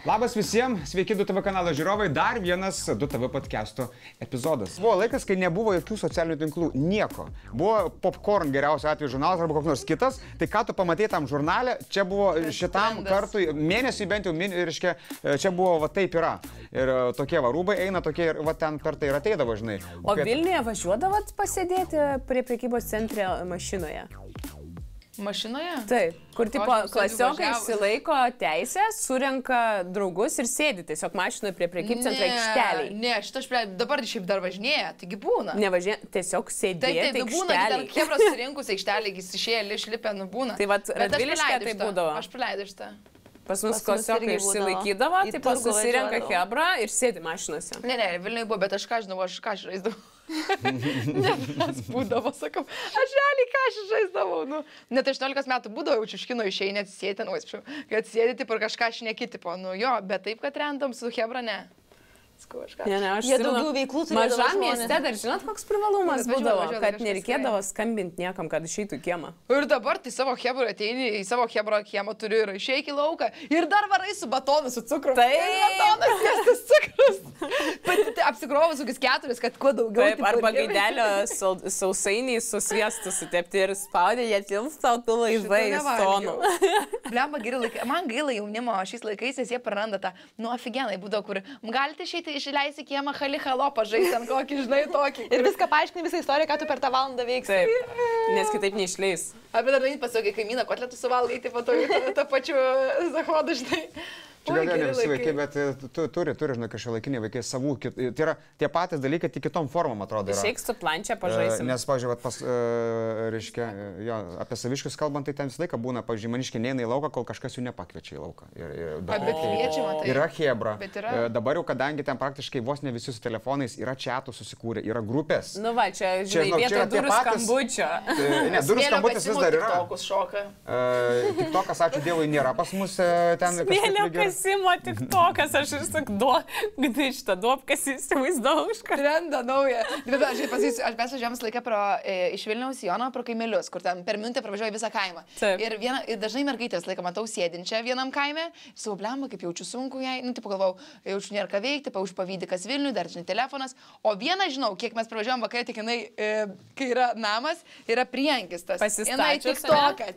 Labas visiems, sveiki DTV kanalo žiūrovai, dar vienas DTV podcast'o epizodas. Buvo laikas, kai nebuvo jokių socialinių tinklų, nieko. Buvo Popcorn geriausiu atveju žurnalas arba koks nors kitas, tai ką tu pamatei tam žurnale, čia buvo šitam kartui, mėnesiui bent jau, reiškia, čia buvo va taip yra. Ir tokie va rūbai eina, tokie ir va ten per tai ir ateidavo, žinai. O Vilniuje važiuodavot pasėdėti prie prekybos centre mašinoje? Mašinoje? Taip, kur tipo klasiokai išsilaiko teisę, surenka draugus ir sėdi tiesiog mašinoje prie prekybcentro aikšteliai. Ne, šitą aš dabar šiaip dar važinėja, taigi būna. Nevažinėja, tiesiog sėdėti aikšteliai. Taip, būna, dar kebras surinkus aikštelį, išėję, išlipę, būna. Tai vat Radviliške tai būdavo. Aš praleidau šitą. Pas mus klasiokai išsilaikydavo, taip susirenka kebra ir sėdi mašinose. Ne, Vilniuje buvo, bet aš ką žinau, aš ką žaisdavau. Ne, mes būdavo, sakau, aš realiai ką aš žaisdavau, nu. Net 18 metų būdavo, jaučiu iš kino išėjai, net sėdi ten, kad sėdi, tipo, ir kažką šneki, tipo, nu jo, bet taip, kad random su hebra, ne. Ne, aš jie daugiau veiklų turėdavo. Mažam mieste dar žinot, koks privalumas būdavo, kad nereikėdavo skambinti niekam, kad išeitų į kiemą. Ir dabar tai savo hebrą ateini, į savo hebrą kiemą turi ir išeik į lauką ir dar varai su batonu, su cukru. Tai batonas, sėstas cukrus. Apsikrovus kokius 4, kad kuo daugiau. Taip, arba gaidelio sausainiai su sviestu sutepti ir spaudė, jie tils tau tu laivai stonų. Blemba, man gaila jaunimo, šiais laikais jie praranda tą, nu aфиgenai būdavo, kur galite išeiti išleisti kiemą hali-halo pažaisti ant kokį, žinai, tokį. Ir viską paaiškini visą istoriją, ką tu per tą valandą veiksi. Taip, nes kitaip neišleis. Apie dar pasakė, kaimyną kotletų suvalgai, taip pat tą pačiu zahodą, žinai. Čia gal ne visi vaikai, bet turi, žinai, kažkokie laikiniai vaikai savų, tai yra tie patys dalykai, tik kitom formom atrodo. Išeik su plančia pažaisim. Nes, pavyzdžiui, reiškia, jo, apie saviškius kalbant, tai ten visą laiką būna, pavyzdžiui, maniškiai neina į lauką, kol kažkas jų nepakviečia į lauką. Bet kviečiama tai. Yra hebra. Dabar jau, kadangi ten praktiškai vos ne visi su telefonais, yra chatų susikūrę, yra grupės. Nu va, čia, žinai, vietoj durų skambučio. Ne, durų skambutis vis dar yra. TikTokas, ačiū Dievui, nėra pas mus ten. Simo TikTokas, aš ir sakau, gdai šitą duopkas įsivaizdavau iš karto. Trenda nauja. Bet aš mes važiavom laiką iš Vilniaus į Joną pro kaimelius, kur ten per minutę pravažiuoju visą kaimą. Taip. Ir dažnai mergaitės laiką matau sėdinčią vienam kaime, savo blemba, kaip jaučiu sunku jai, nu, tipo galvau, jaučiu nėra ką veikti, už pavydį kas Vilniui, dar žinai telefonas. O vieną žinau, kiek mes pravažiavom vakarė, tik jinai, kai yra namas, yra prieankis tas. Pasistačius. Jinai TikToką.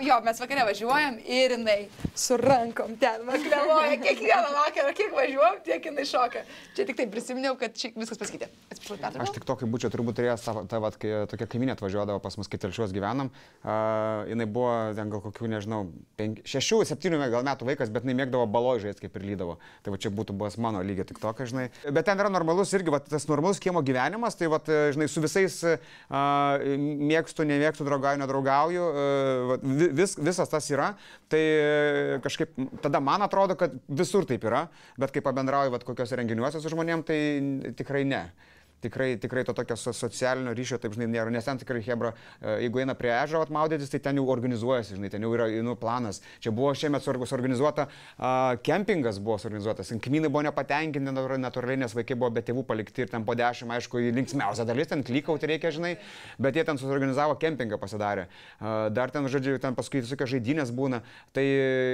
Jo, mes vakarė važiuojam ir jinai su rankom ten vaklevoja, kiekvieną vakarą, kiek važiuojam, tiek jinai šoka. Čia tik tai prisiminiau, kad viskas pasikeitė. Atsiprašau, Petras. Aš tik tokį būčiau turbūt turėjęs, kai tokia kaiminė atvažiuodavo pas mus, kai Telšiuos gyvenam. Jinai buvo ten gal kokių, nežinau, 6-7 gal metų vaikas, bet jinai mėgdavo baloj žaisti, kaip ir lydavo. Tai va čia būtų buvęs mano lygio TikTokas, žinai. Bet ten yra normalus irgi, va, tas normalus kiemo gyvenimas, tai va, žinai, su visais mėgstu, nemėgstu, draugauju, nedraugauju, visas tas yra. Tai kažkaip tada man atrodo, kad visur taip yra, bet kai pabendrauju kokiuose renginiuose su žmonėm, tai tikrai ne. Tikrai to tokio socialinio ryšio taip, žinai, nėra, nes ten tikrai hebra, jeigu eina prie ežero maudytis, tai ten jau organizuojasi, žinai, ten jau yra planas. Čia buvo šiemet suorganizuota, kempingas buvo suorganizuotas, kaimynai buvo nepatenkinti natūraliai, nes vaikai buvo be tėvų palikti ir ten po 10, aišku, linksmiausia dalis, ten klykauti reikia, žinai, bet jie ten suorganizavo kempingą pasidarė. Dar ten, žodžiu, ten paskui visokios žaidynės būna, tai,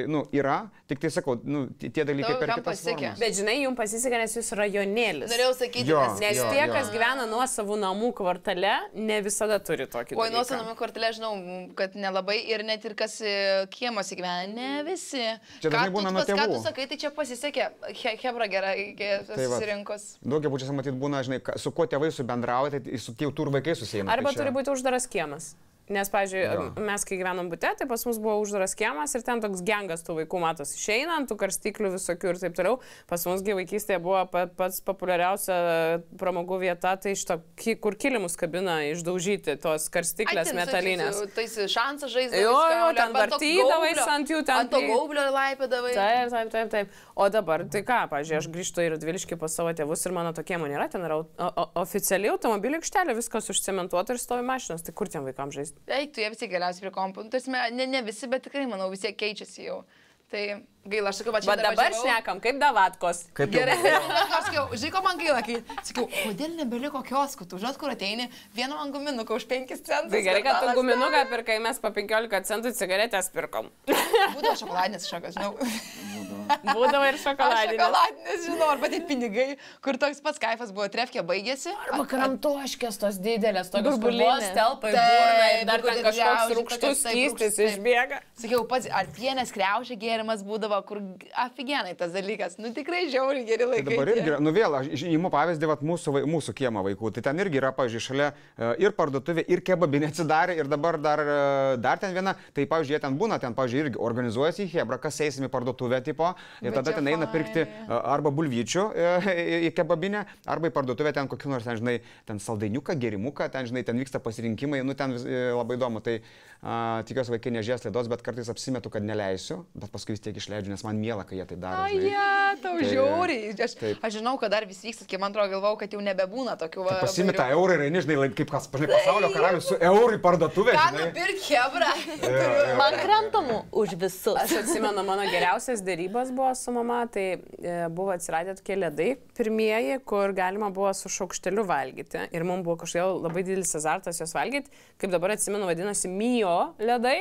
nu, yra, tik tai sakau, nu, tie dalykai per kitas formas. Bet, žinai, jums pasisekė, nes jūs rajonėlis. Norėjau sakyti, nes tiek, kas gyvena nuosavų namų kvartale, ne visada turi tokį dalyką. Oi, nuosavų namų kvartale, žinau, kad nelabai ir net ir kas kiemuose gyvena, ne visi. Čia dažnai būna nuo tėvų. Ką tu sakai, tai čia pasisekė, hebra gerai susirinkos. Daugiabučiuose matyt būna, žinai, su kuo tėvai subendrauja, tai su tėvų ir vaikai susieina. Arba turi būti uždaras kiemas. Nes, pavyzdžiui, mes kai gyvenom bute, tai pas mus buvo uždaras kiemas ir ten toks gengas tų vaikų matos išeinant, tų karstiklių visokių ir taip toliau. Pas musgi vaikystėje buvo pats populiariausia pramogų vieta, tai iš to, kur kilimus kabina išdaužyti, tos karstiklės metalinės. Tai šansą žaisdavai. Jo, ten vartydavais ant jų, ten. Ant to gaublio laipėdavai. Taip. O dabar, tai ką, pavyzdžiui, aš grįžtu į Radviliškį pas savo tėvus ir mano tokie man nėra, ten yra oficialiai automobilių aikštelė, viskas užcementuota ir stovi mašinos, tai kur tiem vaikams žaisti? Eik, tu jie visi galiausiai prie kompų. Ne visi, bet tikrai, manau, visi keičiasi jau. Tai Gaila, aš sakiau, va čia Bet dabar šnekam, kaip davatkos. Kaip jau Gerai, buvo. aš sakiau, žinai, ko man gaila, kai sakiau, kodėl nebeliko kioskų, tu žinot, kur ateini, vieną man guminuką už 5 centus. Tai gerai, kad tu guminuką pirkai, mes po 15 centų cigaretės pirkom. Būdavo šokoladinės šokas, žinau. Būdavo ir šokoladinės. Šokoladinės, žinau, arba tai pinigai, kur toks pats kaifas buvo, trefkė baigėsi. Arba kramtoškės tos didelės, tokios Burbulinės. burbos telpa į Taip, burną ir dar kur ten ten kažkoks griauži, rūgštus tokios, taip, skystis rūgštus, taip. išbėga. Sakiau, pats ar pienės kriaušė gėrimas būdavo, kur aфиgenai tas dalykas. Nu tikrai žiauriai geri laikai. Dabar tie. irgi, nu vėl, aš įimu pavyzdį vat, mūsų kiemo vaikų. Tai ten irgi yra, pavyzdžiui, šalia ir parduotuvė, ir kebabinė atsidarė, ir dabar dar ten viena. Tai, pavyzdžiui, jie ten būna, ten, pavyzdžiui, irgi organizuojasi į Hebra, kas eisim į parduotuvę, tipo, ir Bet tada čia ten eina pirkti arba bulvyčių į kebabinę, arba į parduotuvę ten kokį nors, ten, žinai, ten saldainiuką, gerimuką, ten, žinai, ten vyksta pasirinkimai, nu ten labai įdomu. Tai tikiuosi vaikai nežies laidos, bet kartais apsimetu, kad neleisiu, bet paskui vis tiek išleidžiu, nes man miela, kai jie tai daro. Ai, ja, tau Tai, žiauriai. taip. Aš žinau, kad dar vis vyksta, kai man atrodo, galvau, kad jau nebebūna tokių. Tai pasimeta eurą ir eini, žinai, kaip kas, žinai, pasaulio karalius su eurų į parduotuvę. Ką žinai. nupirk, Hebra? Man kramtamų už visus. Aš atsimenu, mano geriausias dėrybos buvo su mama, tai buvo atsiradę tokie ledai pirmieji, kur galima buvo su šaukšteliu valgyti. Ir mums buvo kažkodėl labai didelis azartas juos valgyti, kaip dabar atsimenu, vadinasi Mio ledai.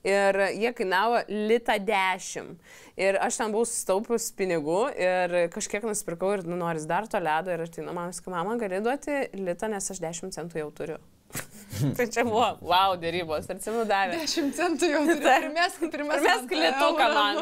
Ir jie kainavo 1,10 L. Ir aš ten buvau sustaupius pinigų ir kažkiek nusipirkau ir noris dar to ledo. Ir aš tai, man sakau, mama, gali duoti 1 litą, nes aš 10 centų jau turiu. Tai čia buvo, wow, dėrybos. Ar atsimenu davė? 10 centų jau turiu. Pirmės klėtuką man.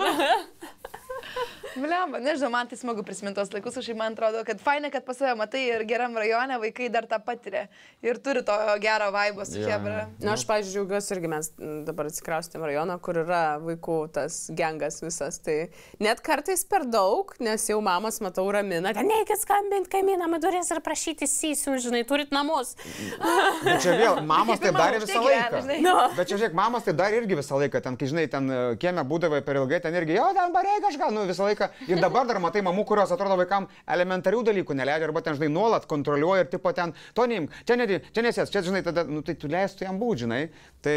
Blemba, nežinau, man tai smagu prisiminti tos laikus, aš man atrodo, kad fainai, kad pas save matai ir geram rajone vaikai dar tą patiria ir turi to gero vaibo su Hebra. Na, aš, pavyzdžiui, džiaugiuosi irgi mes dabar atsikraustėm rajoną, kur yra vaikų tas gengas visas. Tai net kartais per daug, nes jau mamos, matau, ramina, ten neikit skambinti kaimynam į duris ir prašyti sysių, žinai, turit namus. Bet čia vėl, mamos taip darė visą laiką. No. Bet čia, žiūrėk, mamos taip darė irgi visą laiką. Ten, kai, žinai, ten kieme būdavai per ilgai, ten irgi, jo, ten barė kažką, nu, visą laiką. Ir dabar dar matai mamų, kurios atrodo vaikam elementarių dalykų neleidžia, arba ten, žinai, nuolat kontroliuoja ir tipo ten, to neim, čia nesės, čia, žinai, tada, nu, tai tu leistų jam būti, žinai. Tai...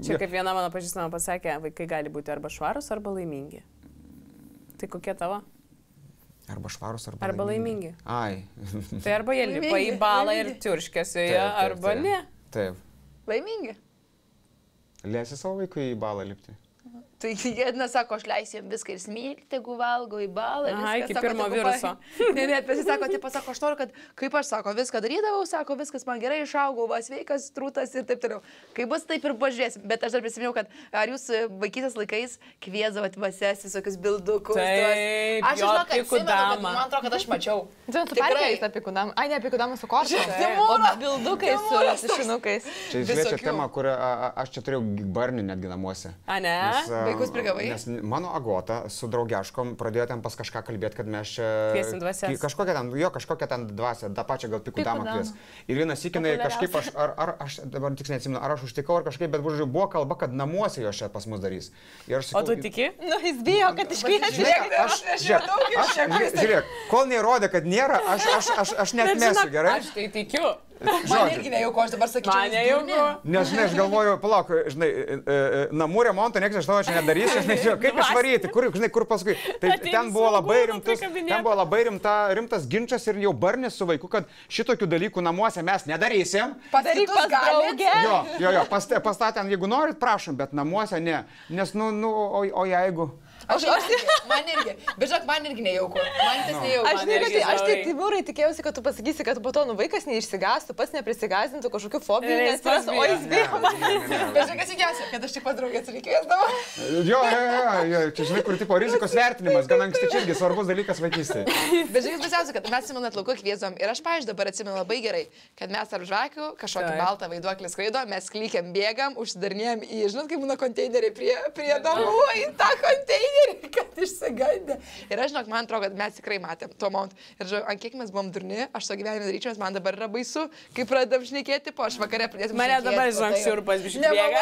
Čia kaip viena mano pažįstama pasakė, vaikai gali būti arba švarus, arba laimingi. Tai kokie tavo? Arba švarus, arba laimingi. Ai. Tai arba jie lipa į balą ir tiurškėsi, arba ne. Taip. Laimingi. Leisi savo vaikui į balą lipti. Tai jie nesako, aš leisiu jam viską ir smilti, jeigu valgo į balą. Aha, iki pirmo viruso. Ne, pasisako, tai pasako, aš noriu, kad kaip aš sako, viską darydavau, sako, viskas man gerai, išaugau, va, sveikas, trūtas ir taip toliau. Kai bus, taip ir pažiūrėsim. Bet aš dar prisiminiau, kad ar jūs vaikystės laikais kviesdavot vases visokius bildukus. Taip, aš žinau, kad pikudamą. man atrodo, kad aš mačiau. Tu perkėjai tą pikudamą. Ai, ne pikudamą su kortu. Timūras. O bildukais su tušinukais. Čia išliečia temą, kurią aš čia turėjau barnį netgi namuose. A, ne? Vaikus prigavai? Nes mano Agota su draugiaškom pradėjo ten pas kažką kalbėti, kad mes čia... Kviesim dvasias. Kažkokią ten dvasią, tą pačią gal pikudamą kvies. Ir vienas įkinai kažkaip, aš dabar tiksliai neatsimenu, ar aš užtikau ar kažkaip, bet žodžiu, buvo kalba, kad namuose jos čia pas mus darys. O tu tiki? Nu, jis bijo, kad iškvies. Žiūrėk, kol neįrodė, kad nėra, aš net mesiu, gerai? Aš tai tikiu. Man irgi nejauku, aš dabar sakyčiau. Man nejauku. Nes, žinai, aš galvoju, palauk, žinai, namų remonto niekas iš tavo čia nedarys, žinai, kaip išvaryti, kur paskui. Tai ten buvo labai rimtas ginčas ir jau barnis su vaiku, kad šitokių dalykų namuose mes nedarysim. Padaryk pas draugę. Jo, pastatėm, jeigu norit, prašom, bet namuose ne. Nes, o jeigu... Man irgi, bet žinok, man irgi nejauku. Man tas nejauku. Aš tai Timūrai tikėjausi, kad tu pasakysi, kad po to vaikas neišsigastų, pats neprisigazintų kažkokių fobijų, nes o jis bijo. Bet žinok, kas įgiausia, kad aš tik pas draugės reikėsdavo. Jo, čia žinai, kur tipo rizikos vertinimas, gan anksti čia irgi svarbus dalykas vaikystėje. Bet žinai, kas baisiausia, kad mes atsimenu atlauko kviesdom ir aš, pavyzdžiui, dabar atsimenu labai gerai, kad mes tarp žvakių kažkokį baltą vaiduoklį skraido, mes klykiam, bėgam, užsidarinėjom į, žinot, kaip būna konteineriai prie namų, į tą konteinerį. Kad išsigandė. Ir aš žinok, man atrodo, kad mes tikrai matėm tuo momentu. Ir žinok, ant kiek mes buvom durni, aš to gyvenime daryčiau, nes man dabar yra baisu, kai pradedam šnekėti, po aš vakare pradėsim šnekėti. Mane dabar, žinok, šiurpas biškai bėga.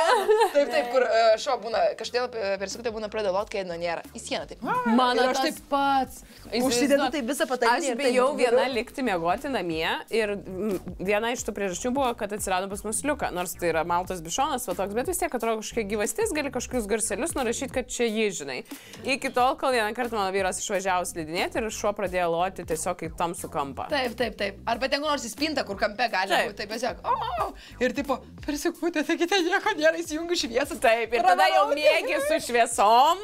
Taip, kur šio būna, kažkodėl per sekutę būna pradėlot, kai no nėra. Į sieną taip. Mano aš taip pats. Užsidedu taip visą patalynę. Aš bijau viena likti miegoti namie ir viena iš tų priežasčių buvo, kad atsirado pas mus liuka. Nors tai yra maltos bišonas, va toks, bet vis tiek atrodo kažkokia gyvastis, gali kažkokius garselius nurašyti, kad čia jį, žinai. Iki tol, kol vieną kartą mano vyras išvažiavo slidinėti ir šuo pradėjo loti tiesiog kaip tamsų kampą. Taip. Arba ten nors į spintą, kur kampe gali būti. Taip, tiesiog. Ir tipo, per sekundę, tai kitą nieko nėra, įsijungiu šviesą. Taip, ir tada jau mėgi su šviesom.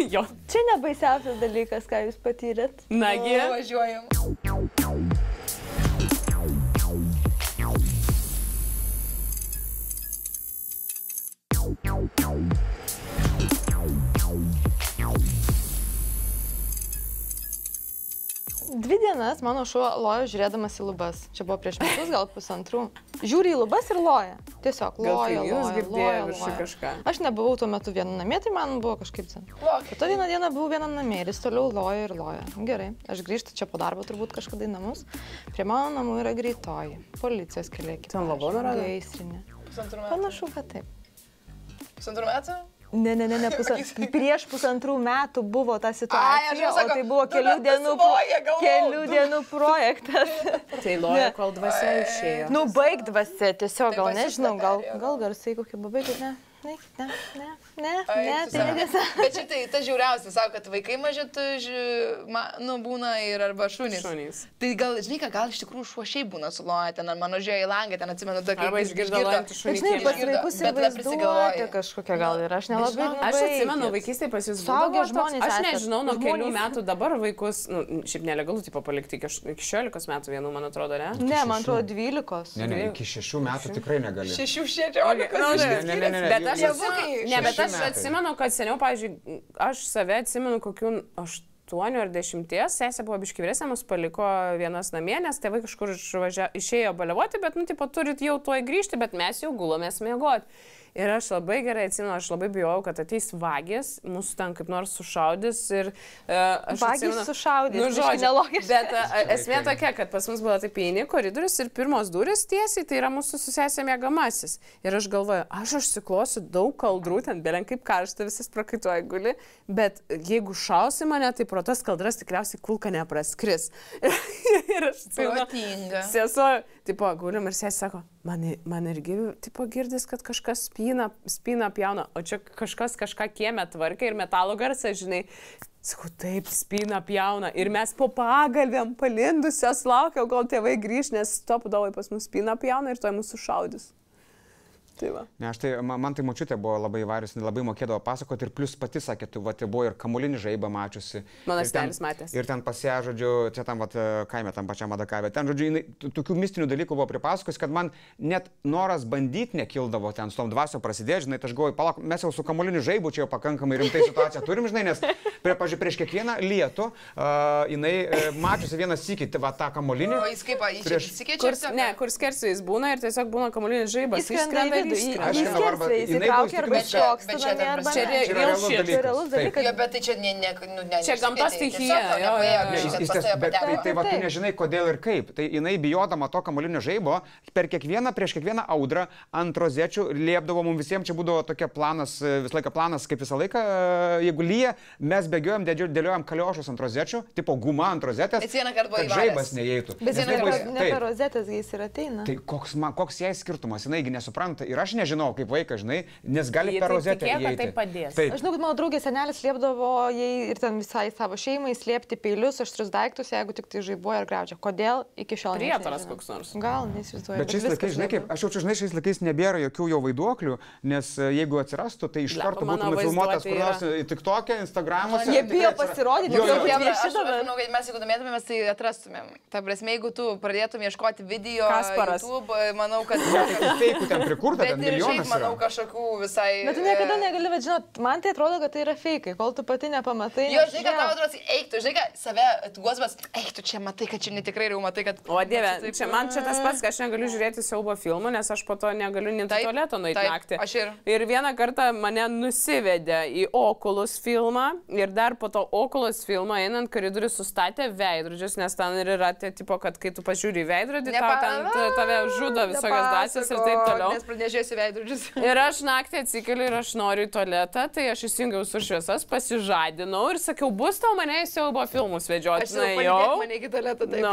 Jo. Čia nebaisiausias dalykas, ką jūs patyrėt. Nagi. Važiuojam. Dvi dienas mano šuo lojo žiūrėdamas į lubas. Čia buvo prieš metus, gal pusantrų. Žiūri į lubas ir loja. Tiesiog loja. Kažką. Aš nebuvau tuo metu viena namie, tai man buvo kažkaip ten. Po to vieną dieną buvau viena namie ir jis toliau loja ir loja. Gerai, aš grįžtu čia po darbo turbūt kažkada į namus. Prie mano namų yra greitoji. Policijos keliai. Ten lavono rado? Gaisrinė. Pusantrų metų. Panašu, kad taip. Pusantrų metų? Ne, prieš pusantrų metų buvo ta situacija, sako, o tai buvo kelių dienų projektas. Tai loja, kol dvasia išėjo. Nu, baig dvasia, tiesiog, gal dvasia nežinau, perėjo. gal garsai kokie baigti, ne, tai netiesa. Bet šitai, ta žiauriausia, sako, kad vaikai maži, būna ir arba šunys. Tai gal, žinai, gal iš tikrųjų šuo šiaip būna suloja, ten mano žiūrėjo į langą, ten atsimenu, tokia. Arba išgirdalojantį šunį. Žinai, pas vaikus ir vaizduotė kažkokia gal ir aš nelabai. Aš atsimenu, vaikystėje pas jūs suaugę žmonės. Aš nežinau, nuo kelių metų dabar vaikus, šiaip nelegalu, tipo, palikti iki 16 metų vienų, man atrodo, ne? Ne, man atrodo 12. Ne, iki 6 metų tikrai negali. 6-16. Bet aš atsimenu, kad seniau, pavyzdžiui, aš save atsimenu kokių 8 ar 10, sesė buvo biški vyresnė, mus paliko vienas namie, nes tėvai kažkur išėjo baliavoti, bet, nu, tipo, turit jau tuoj grįžti, bet mes jau gulomės miegoti. Ir aš labai gerai atsimenu, aš labai bijojau, kad ateis vagis, mūsų ten kaip nors sušaudys ir aš vagis sušaudys, nu, žodžiu, nelogiška. Bet esmė tokia, kad pas mus buvo taip eini koridorius ir pirmos durys tiesiai, tai yra mūsų susesė miegamasis. Ir aš galvoju, aš užsiklosiu daug kaldrų, ten belen kaip karšta, visas prakaituoja guli, bet jeigu šausi mane, tai pro tas kaldras tikriausiai kulka nepraskris. Ir aš atsimenu, sesuo, tipo, gulim ir sesė sako, man irgi, tipo, girdis, kad kažkas spyną pjauna, o čia kažkas kažką kieme tvarkia ir metalo garsą, žinai. Sakau, taip, spyną pjauna. Ir mes po pagalvėm palindusios laukiau, kol tėvai grįž, nes stopudovai pas mus spyną pjauna ir toj mūsų šaudys. Tai va. Ne, man tai močiutė buvo labai įvairius, labai mokėdavo pasakoti ir plus pati sakė, tu, tai buvo ir kamulinį žaibą mačiusi. Mano senelis matęs. Ir ten pas ją, žodžiu, čia tam kaime, tam pačiam Madakavė. Ten, žodžiu, tokių mistinių dalykų buvo pripasakojus, kad man net noras bandyti nekildavo ten su tom dvasio prasidėjo, žinai, tai aš galvoju, palauk, mes jau su kamulinį žaibu čia jau pakankamai rimtai situaciją turim, žinai, nes prieš kiekvieną lietų jinai mačiusi vieną sykį, va tą kamulinį. O jis kaip, jis įsikeičia? Ne, kur skersiu jis būna ir tiesiog būna kamulinis žaibas. Jis įtraukia arba iššoksta namie, arba čia realus dalykas. Bet tai čia ne. Čia gamtos stichija. Tai va, tu nežinai kodėl ir kaip. Tai jinai bijodama to kamulinio žaibo, prieš kiekvieną audrą ant rozečių liepdavo mums visiems, čia būdavo tokia planas, visą laiką planas, kaip visą laiką, jeigu lyja, mes bėgiojam, dėliojam kaliošus ant rozečių, tipo guma ant rozetės, kad žaibas neįeitų. Bet ne per rozetės jis ir ateina. Tai koks jai skirtumas, jinai nesupranta. Ir aš nežinau, kaip vaikas, žinai, nes gali per rozetę įeiti. Tai padės. Aš žinau, kad mano draugė senelis liepdavo jai ir ten visai savo šeimai slėpti peilius, aštrius daiktus, jeigu tik tai žaibuoja ir graužia. Kodėl iki šiol? Prietaras koks nors. Gal, neįsivaizduoju. Bet šiais laikais, žinai, kaip, aš jaučiu, žinai, šiais laikais nebėra jokių jau vaiduoklių, nes jeigu atsirastų, tai iš karto būtų nufilmuotas kur nors TikTok'e, Instagram'uose. Jie bijo pasirodyti, mes jeigu domėtumėmės, tai atrastumėm. Ta prasme, jeigu tu pradėtum ieškoti video, YouTube, manau, kad... Feikų ten prikurta, ten milijonas. Manau, kažkokių visai... Bet tu niekada negali, bet žinot, man tai atrodo, kad tai yra feikai, kol tu pati nepamatai. Jo, žinai, kad tavo atrodo, eik, tu žinai, kad save, tu guosbas, eik, tu čia matai, kad čia netikrai jau matai, kad... O Dieve, čia man čia tas pats, kad aš negaliu žiūrėti siaubo filmų, nes aš po to negaliu net į tualetą nueiti naktį. Ir vieną kartą mane nusivedė į Oculus filmą ir dar po to Oculus filmą einant koridorių sustatė veidrodžius, nes ten ir yra tie tipo, kad kai tu pažiūri į veidrodį, tave žudo visokios dvasios ir taip toliau. pažiūrėsiu veidrodžius. Ir aš naktį atsikeliu ir aš noriu į tualetą, tai aš įsijungiau su šviesas, pasižadinau ir sakiau, bus tau mane į siaubo filmus vedžioti. Aš jau mane iki tualeto taip.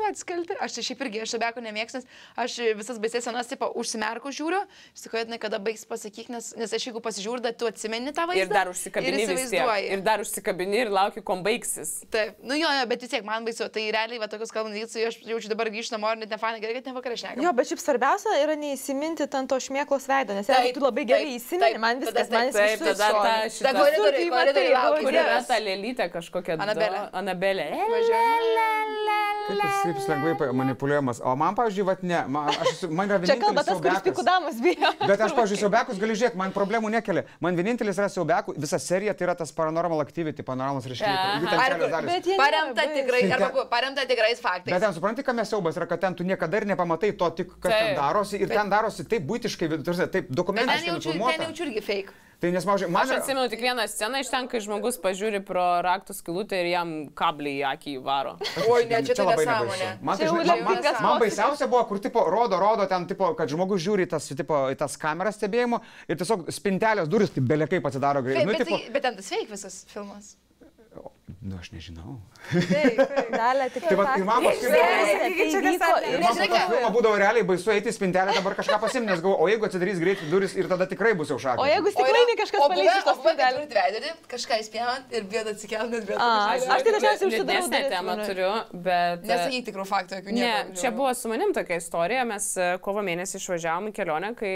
Atskalti. Aš šiaip irgi, aš Siaubiakų nemėgstu, aš visas baisės senas, taip, užsimerku žiūriu, sakau, kada baigs pasakyk, nes aš jeigu pasižiūriu, tai tu atsimeni tą vaizdą. Ir dar užsikabini vis tiek. Ir dar užsikabini ir lauki, kom baigsis. Taip, nu jo, bet vis tiek man baisu, tai realiai, va, tokius kalbant, aš jaučiu dabar grįžti namo ir net nefanai, gerai, kad ne vakarą šnekam. Jo, bet šiaip svarbiausia yra neįsiminti ant to šmėklos veido, nes jeigu tu labai gerai įsimeni, man viskas, man taip, tada ta šita koridoriai, kur yra ta lėlytė kažkokia. Anabelė. Kaip jis lengvai manipuliuojamas. O man, pavyzdžiui, ne, man yra vienintelis čia kalba tas, kuris pikudamas bijo. Bet aš, pavyzdžiui, Siaubiakus galiu žiūrėti, man problemų nekelia. Man vienintelis yra Siaubiakų, visa serija tai yra tas Paranormal Activity, Paranormal reiškinys. Paremta tikrais faktais. Bet ten supranti, kame siaubas yra, kad ten tu niekada ir nepamatai to tik, kas ten darosi. Ir ten darosi taip būtiškai, taip dokumentiškai nufilmuota. Ten jaučiu irgi fake. Tai nes, aš atsimenu tik vieną sceną iš ten, kai žmogus pažiūri pro raktų skylutę ir jam kablį į akį varo. Oi, ne, čia tai nesąmonė. Man baisiausia buvo, kur tipo rodo ten, tipo, kad žmogus žiūri į tas kameras stebėjimo ir tiesiog spintelės duris taip belekai atsidaro greitai. Bet ten tas fake visas filmas. Nu, aš nežinau. Dalė tik tai. Tai man filmą būdavo realiai baisu eiti į spintelę, dabar kažką pasimti, nes galvoju, o jeigu atsidarys greitai duris ir tada tikrai bus jau šakas. O jeigu stiklainį kažkas paleis iš tos spintelės, kažką įspėjant ir bijot atsikelti, aš tai dažniausiai užsidarau duris. Temą turiu, bet... Nesakyk tikrų faktų, jokių nieko. Ne, čia buvo su manim tokia istorija, mes kovo mėnesį išvažiavom į kelionę, kai...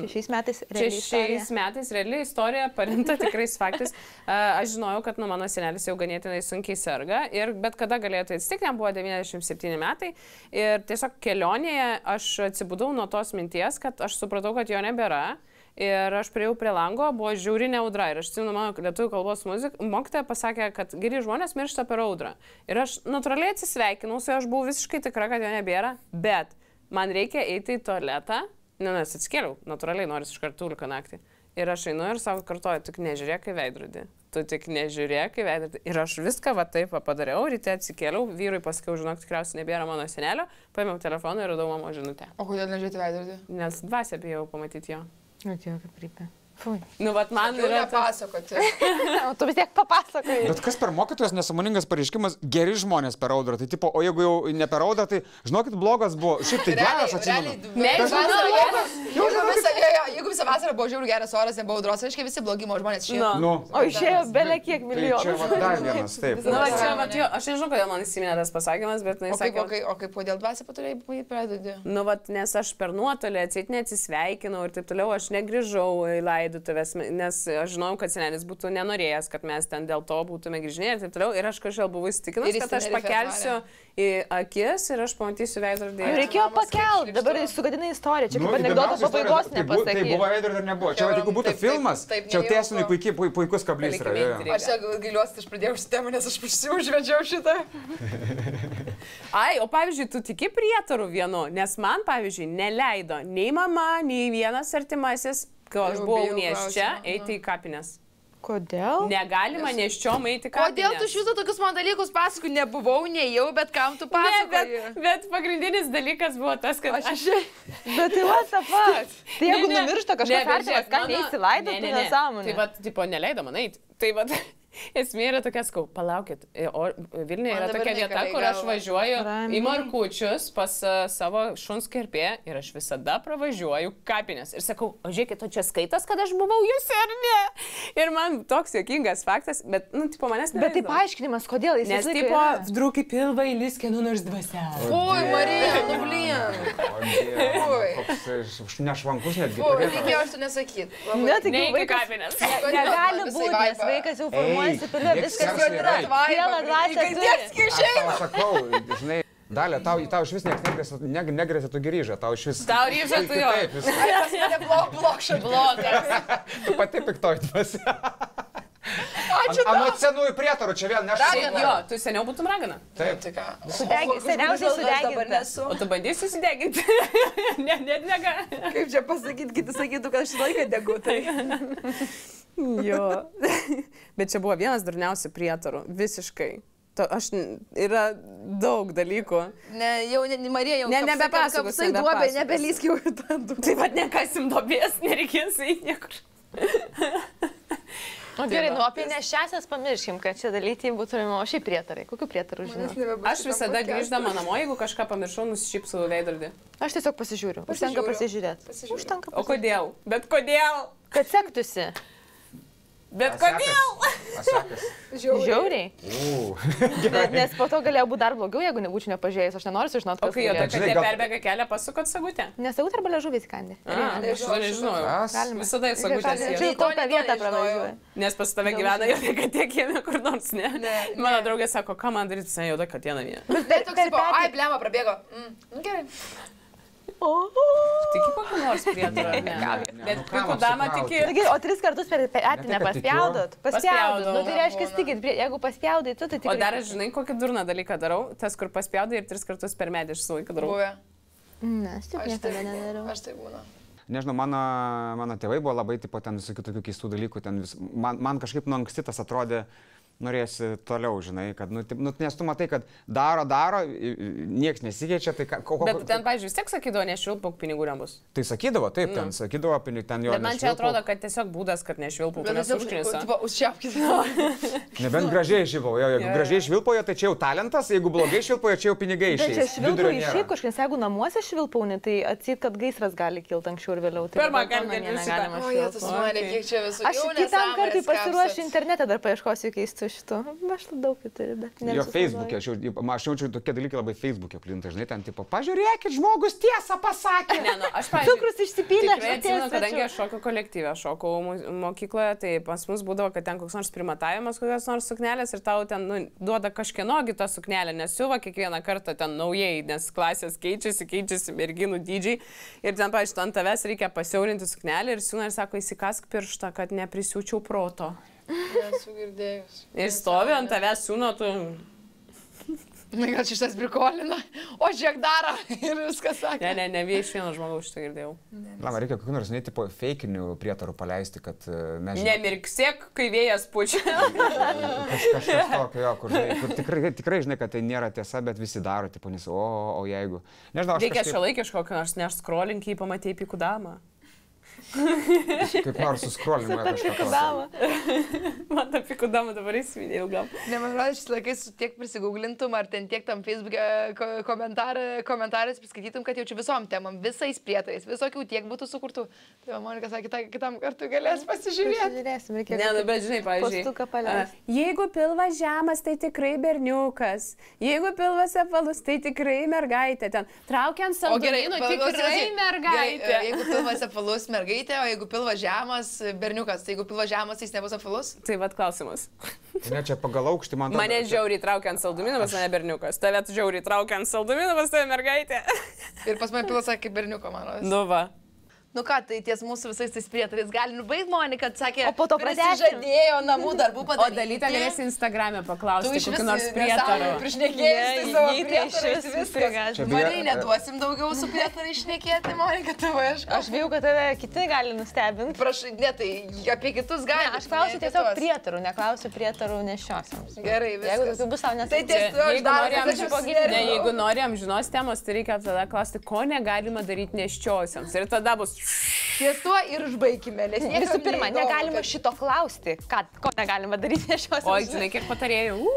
Šiais metais reali istorija, paremta tikrais faktais. Aš žinojau, kad nu mano senelis jau ganėtinai sunkiai serga ir bet kada galėtų atsitikti, jam buvo 97 metai ir tiesiog kelionėje aš atsibudau nuo tos minties, kad aš supratau, kad jo nebėra ir aš priejau prie lango, buvo žiaurinė audra ir aš atsimenu, mano lietuvių kalbos mokytoja pasakė, kad geri žmonės miršta per audrą ir aš natūraliai atsisveikinau su juo, aš buvau visiškai tikra, kad jo nebėra, bet man reikia eiti į tualetą, nes atsikėliau, natūraliai noriu iš karto 12 naktį. Ir aš einu ir savo kartoju, tik nežiūrėk į veidrodį. Tu tik nežiūrėk į veidrodį. Ir aš viską va taip padariau, ryte atsikėliau, vyrui pasakiau, žinok, tikriausiai nebėra mano senelio, paėmiau telefoną ir radau mamos žinutę. O kodėl nežiūrėti veidrodį? Nes dvasia bijau pamatyti jo. Atėjo kaip rypė. Fui. Nu, vat man yra... Papasakoti. O tu vis tiek papasakai. Bet kas per mokytojas nesąmoningas pareiškimas, geri žmonės per audrą. Tai tipo, o jeigu jau ne per audrą, tai žinokit, blogas buvo. Šiaip tai geras atsimenu. Jeigu visą vasarą buvo žiauriai geras oras, nebuvo audros, reiškia visi blogi žmonės išėjo. O išėjo belia kiek milijonų. Čia va dar vienas, taip. Nu, va čia, va, jo, aš nežinau, kodėl man įsiminė tas pasakymas, bet jis sakė... O kaip kodėl dvasia paturėjai pamatyti pradėti? Nu, va, nes aš per nuotolį neatsisveikinau ir taip toliau, aš negrįžau į laidotuvės, nes aš žinau, kad senelis būtų nenorėjęs, kad mes ten dėl to būtume grįžinėję ir taip toliau. Ir aš kažkaip buvau įsitikinus, kad aš pakelsiu į akis ir aš pamatysiu veidrodį. Reikėjo pakelti, dabar sugadinai istoriją, čia kaip anekdoto pabaigos nepasakė. Tai buvo veidrodį ar nebuvo. Čia jeigu būtų filmas, čia tiesinui puikus kablys yra. Aš gailiuosi, aš pradėjau šitą temą, nes aš užvedžiau šitą. Ai, o pavyzdžiui, tu tiki prietarų vienu, nes man, pavyzdžiui, neleido nei mama, nei vienas artimasis, kai aš buvau nėščia, eiti į kapines. Kodėl? Negalima nėščiom eiti kapines. Kodėl tu šito tokius man dalykus pasakoji? Nebuvau, nejau, bet kam tu pasakoji? Bet pagrindinis dalykas buvo tas, kad aš... Bet tai what the fuck? Tai jeigu numiršta kažkas artimas, ką neįsilaidot, tai nesąmonė. Tai va, tipo, neleido man eiti. Tai va, esmė yra tokia, skau, palaukit, o Vilniuje yra tokia vieta, kur aš važiuoju į Markučius pas savo šuns kirpėją ir aš visada pravažiuoju kapines. Ir sakau, o žiūrėkit, o čia skaitas, kad aš buvau jūs ar ne? Ir man toks juokingas faktas, bet, nu, tipo, manęs neleido. Bet tai paaiškinimas, kodėl jis nes, tipo, vdruk į pilvą įlis kieno nors dvasia. Oi, Marija, nu blin. Koks nešvankus netgi. Oi, reikėjo aš tu nesakyti. Ne iki kapines. Negali būti, nes vaikas jau formuojasi pilve, viskas jau yra. Siela dvasia turi. Aš sakau, žinai, Dalia, tau iš vis negrėsia tu grįžą, tau iš vis... Tau grįžą tu jau. Taip, viskas. Blogas. Tu pati piktoj dvasia. Ačiū. Anot senųjų prietarų čia vėl nešau. Jo, tu seniau būtum ragana. Taip. Seniausiai sudeginta. O tu bandysi sudeginti? Nega. Kaip čia pasakyti, kiti sakytų, kad aš laiką degu. Jo. Bet čia buvo vienas durniausių prietarų. Visiškai. Aš yra daug dalykų. Ne, jau Marija jau nebepasakos. Nebelysk jau tą duobę. Tai vad nekasim duobės, nereikės į niekur. Gerai, nu apie neščiasias pamirškim, kad čia dalykybų turime, o šiaip prietarai. Kokių prietarų žinai? Aš visada grįždama namo, jeigu kažką pamiršau, nusišypsau veidrodį. Aš tiesiog pasižiūriu. Užtenka pasižiūrėti. Užtenka pasižiūrėti. O kodėl? Bet kodėl? Kad sektųsi. Bet kodėl? Žiauriai. Nes po to galėjo būti dar blogiau, jeigu nebūčiau nepažiūrėjęs. Aš nenoriu sužinoti, kas tai yra. O kai jie perbėga kelią, pasukot sagutę? Nesagutė arba liežuvį skandi. Aš nežinojau. Visada į sagutę sėdžiu. Čia tokią vietą pravažiuoju. Nes pas tave gyvena jau tai, kad tiek jėmė kur nors, ne? Mano draugė sako, ką man daryti, sen jau da, kad jie namie. Bet toks, ai, blema, prabėgo. Gerai. Tiki kokį nors prietarą, ne? Bet puikų damą tiki. O 3 kartus per petį nepaspjaudot? Paspjaudot. Nu tai reiškia, tikit, jeigu paspjaudai, tu tai tikrai. O dar žinai, kokį durną dalyką darau? Tas, kur paspjaudai ir 3 kartus per medį aš su laiku darau. Buvę. Ne, aš taip niekada nedariau. Aš taip būna. Nežinau, mano tėvai buvo labai, tipo, ten visokių tokių keistų dalykų. Man kažkaip nuo anksti tas atrodė, norėsi toliau, žinai, kad, nes tu matai, kad daro, nieks nesikeičia, tai Bet ten, pavyzdžiui, vis tiek sakydavo, nešvilpauk, pinigų nebus. Tai sakydavo, taip, ten sakydavo, ten jo. Bet man čia atrodo, kad tiesiog būdas, kad nešvilpauk, nes užknisa. Užčiaupkis. Nebent gražiai švilpauja, jeigu gražiai švilpauja, tai čia jau talentas, jeigu blogai švilpauja, čia jau pinigai išeis. Bet čia švilpauja šiaip kažkas, jeigu namuose švilpauni, tai atsit, kad gaisras gali kilti anksčiau ir vėliau. Pirmą kartą negalima švilpauti. Aš kitam kartui pasiruošiu internete, dar paieškosiu keistų šito. Aš daug turiu, bet ne. Jo Facebook'e, aš jaučiu tokie dalykai labai Facebook'e plinta, žinai, ten tipo, pažiūrėkit, žmogus tiesą pasakė. Ne, aš pavyzdžiui. Cukrus išsipylė. Tikrai atsimenu, kadangi aš šokių kolektyvę, šokau mokykloje, tai pas mus būdavo, kad ten koks nors primatavimas, kokios nors suknelės ir tau ten duoda kažkienogi tą suknelę, nes siuva kiekvieną kartą ten naujai, nes klasės keičiasi merginų dydžiai ir ten, pavyzdžiui, ant tavęs reikia pasiaurinti suknelę ir siūna ir sako, įsikask pirštą, kad neprisiūčiau proto. Esu girdėjus. Ir stovi ant tavęs siūno, tu... Na, gal šitas prikolina, o žiek daro ir viskas sakė. Ne, iš vieno žmogaus šitą girdėjau. Lama, reikia kokių nors, tipo, feikinių prietarų paleisti, kad mes... Nemirksėk, kai vėjas pučia. Kažkas tokio, jo, kur tikrai žinai, kad tai nėra tiesa, bet visi daro, tipo, nes, o jeigu... Nežinau, aš... Reikia šiuolaikiško kokio nors nešskrolink, kai pamatei pikų damą. Kaip nors suskrolinu kažką. Man tą pikų damą dabar įsiminė ilgam. Ne, man atrodo, šis laikais tiek prisigūglintum, ar ten tiek tam Facebook'e komentarais priskaitytum, kad jaučiu visom temam, visais prietarais, visokių tiek būtų sukurtų. Tai Monika sakė, kitam kartui galės pasižiūrėti. Pasižiūrėsim, reikia. Ne, bet žinai, pavyzdžiui, jeigu pilvas žemas, tai tikrai berniukas. Jeigu pilvas apvalus, tai tikrai mergaitė. Ten traukiant saldumynų, tikrai mergaitė. Jeigu pilvas apvalus, mergaitė. O jeigu pilvas žemas, berniukas, tai jeigu pilvas žemas, jis nebus apvalus? Tai vad klausimas. Ne, čia pagal aukštį man... Mane žiauriai traukiant saldumynų, pas mane berniukas. Tave žiauriai traukiant saldumynų, pas tave mergaitė. Ir pas mane pilvas sakė berniuko, mano. Nu va. Nu ką, tai ties mūsų visais tais prietarais gali nubaigti, Monika, kad sakė, o po to žadėjo namų darbų padaryti. O Dalytė galės Instagram'e paklausti, kokį nors prietarą. Prišnekėjai savo prietarais viskas. Marai neduosim daugiau su prietarai išnekėti, Monika, tavo ieško. Aš bijau, kad tave kiti gali nustebinti. Prašai, ne, tai apie kitus gali. Ne, aš klausiu tiesiog prietarų, neklausiu prietarų nešiosiams. Gerai, viskas. Jeigu tai bus tau nesakyti. Jeigu nori amžinos temos, tai reikia tada klausti, ko negalima daryti neščiosiams. Ir tada bus... Ties tuo ir užbaigime, nes visų pirma, negalima šito klausti, ko negalima daryti nešiosiams. Oi, žinai, kiek patarėjų.